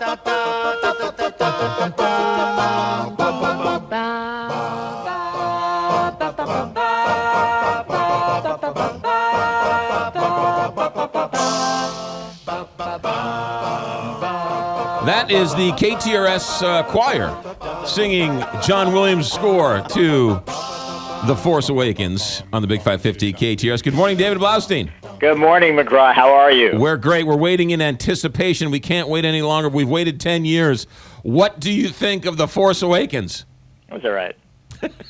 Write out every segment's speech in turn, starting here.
That is the KTRS choir singing John Williams' score to The Force Awakens on the Big 550 KTRS. Good morning, David Blaustein. Good morning, McGraw. How are you? We're great. We're waiting in anticipation. We can't wait any longer. We've waited 10 years. What do you think of The Force Awakens? It was all right.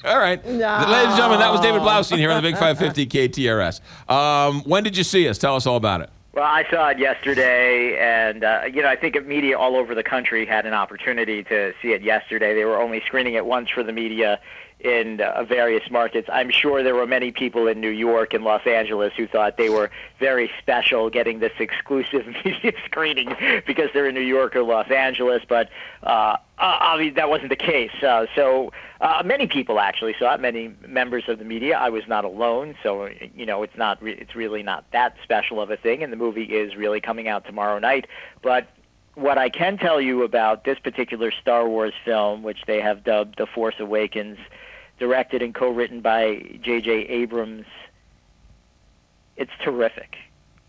All right. No. Ladies and gentlemen, that was David Blaustein here on the Big 550 KTRS. When did you see us? Tell us all about it. Well, I saw it yesterday, and I think media all over the country had an opportunity to see it yesterday. They were only screening it once for the media in various markets. I'm sure there were many people in New York and Los Angeles who thought they were very special getting this exclusive media screening because they're in New York or Los Angeles, but obviously that wasn't the case. So many people actually saw it, many members of the media. I was not alone, so it's really not that special of a thing, and the movie is really coming out tomorrow night. But what I can tell you about this particular Star Wars film, which they have dubbed The Force Awakens, directed and co-written by J.J. Abrams, it's terrific.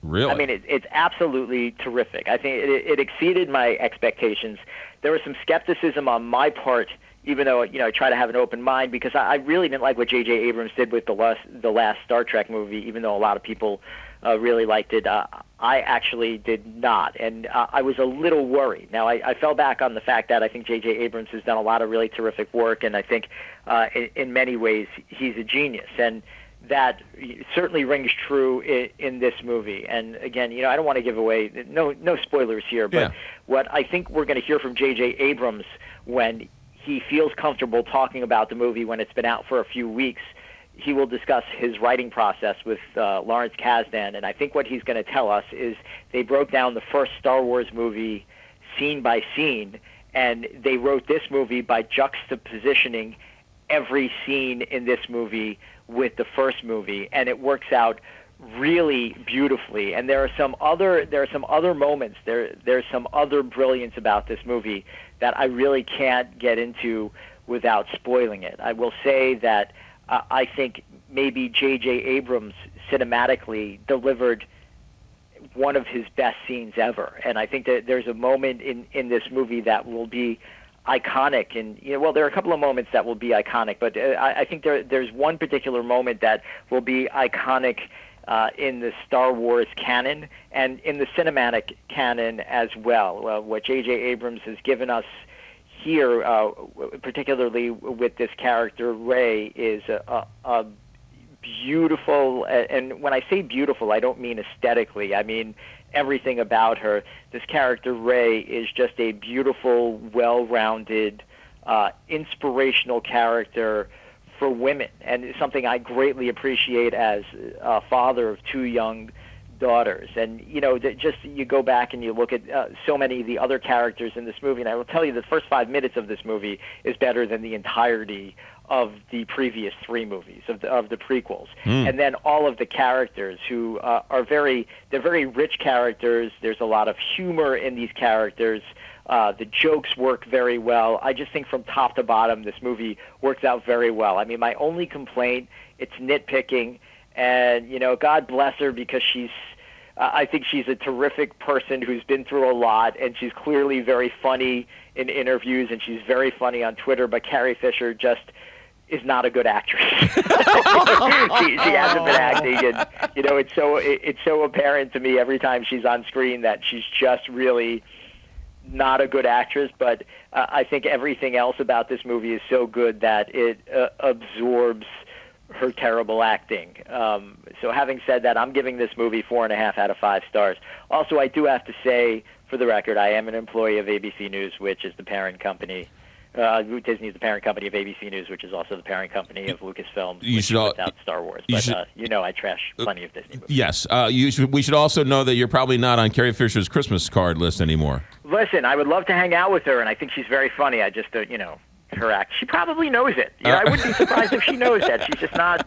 Really? I mean, it's absolutely terrific. I think it exceeded my expectations. There was some skepticism on my part, even though I try to have an open mind, because I really didn't like what J.J. Abrams did with the last Star Trek movie, even though a lot of people really liked it. I actually did not, and I was a little worried. Now, I fell back on the fact that I think J.J. Abrams has done a lot of really terrific work, and I think in many ways he's a genius, and that certainly rings true in this movie. And again, I don't want to give away, no spoilers here, but what I think we're going to hear from J.J. Abrams when he feels comfortable talking about the movie when it's been out for a few weeks, he will discuss his writing process with Lawrence Kasdan, and I think what he's going to tell us is they broke down the first Star Wars movie scene by scene, and they wrote this movie by juxtapositioning every scene in this movie with the first movie, and it works out really beautifully. And there are some other moments, there's some other brilliance about this movie that I really can't get into without spoiling it. I will say that I think maybe J.J. Abrams cinematically delivered one of his best scenes ever. And I think that there's a moment in this movie that will be iconic. And there are a couple of moments that will be iconic, but I think there's one particular moment that will be iconic in the Star Wars canon and in the cinematic canon as well. What J.J. Abrams has given us here, particularly with this character Rey, is a beautiful, and when I say beautiful, I don't mean aesthetically, I mean everything about her. This character Rey is just a beautiful, well-rounded, inspirational character for women, and it's something I greatly appreciate as a father of two young daughters. And you go back and you look at so many of the other characters in this movie, and I will tell you the first 5 minutes of this movie is better than the entirety of the previous 3 movies of the prequels. And then all of the characters who are very rich characters. There's a lot of humor in these characters. The jokes work very well. I just think from top to bottom this movie works out very well. I mean, my only complaint, it's nitpicking, and God bless her, because I think she's a terrific person who's been through a lot, and she's clearly very funny in interviews, and she's very funny on Twitter, but Carrie Fisher just is not a good actress. she hasn't been acting, and it's so apparent to me every time she's on screen that she's just really not a good actress. But I think everything else about this movie is so good that it absorbs her terrible acting. So having said that, I'm giving this movie 4.5 out of 5 stars. Also, I do have to say, for the record, I am an employee of ABC News, which is the parent company. Disney is the parent company of ABC News, which is also the parent company of Lucasfilm, which puts out Star Wars. But I trash plenty of Disney movies. Yes. We should also know that you're probably not on Carrie Fisher's Christmas card list anymore. Listen, I would love to hang out with her, and I think she's very funny. I just, her act. She probably knows it. I wouldn't be surprised if she knows that. She's just not,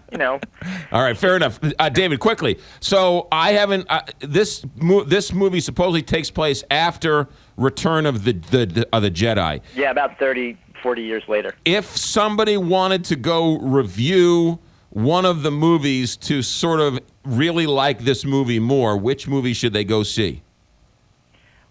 All right, fair enough. David, quickly. So I haven't. This movie supposedly takes place after Return of the Jedi. Yeah, about 30, 40 years later. If somebody wanted to go review one of the movies to sort of really like this movie more, which movie should they go see?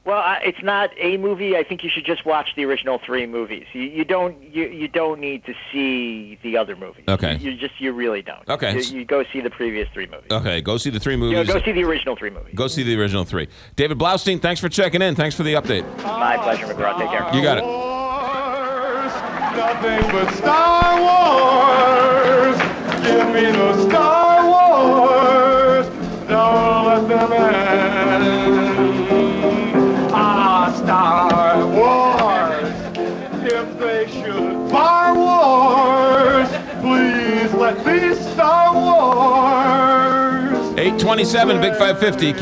Well, it's not a movie. I think you should just watch the original 3 movies. You don't need to see the other movies. Okay. You really don't. Okay. You go see the previous 3 movies. Okay, go see the 3 movies. Go see the original 3 movies. Go see the original 3. David Blaustein, thanks for checking in. Thanks for the update. My pleasure, McGraw. Take care. You got it. Nothing but Star Wars. Give me the Star Wars. Don't let them end. Star Wars. If they should Star Wars, please let me Star Wars. 827, Big 550.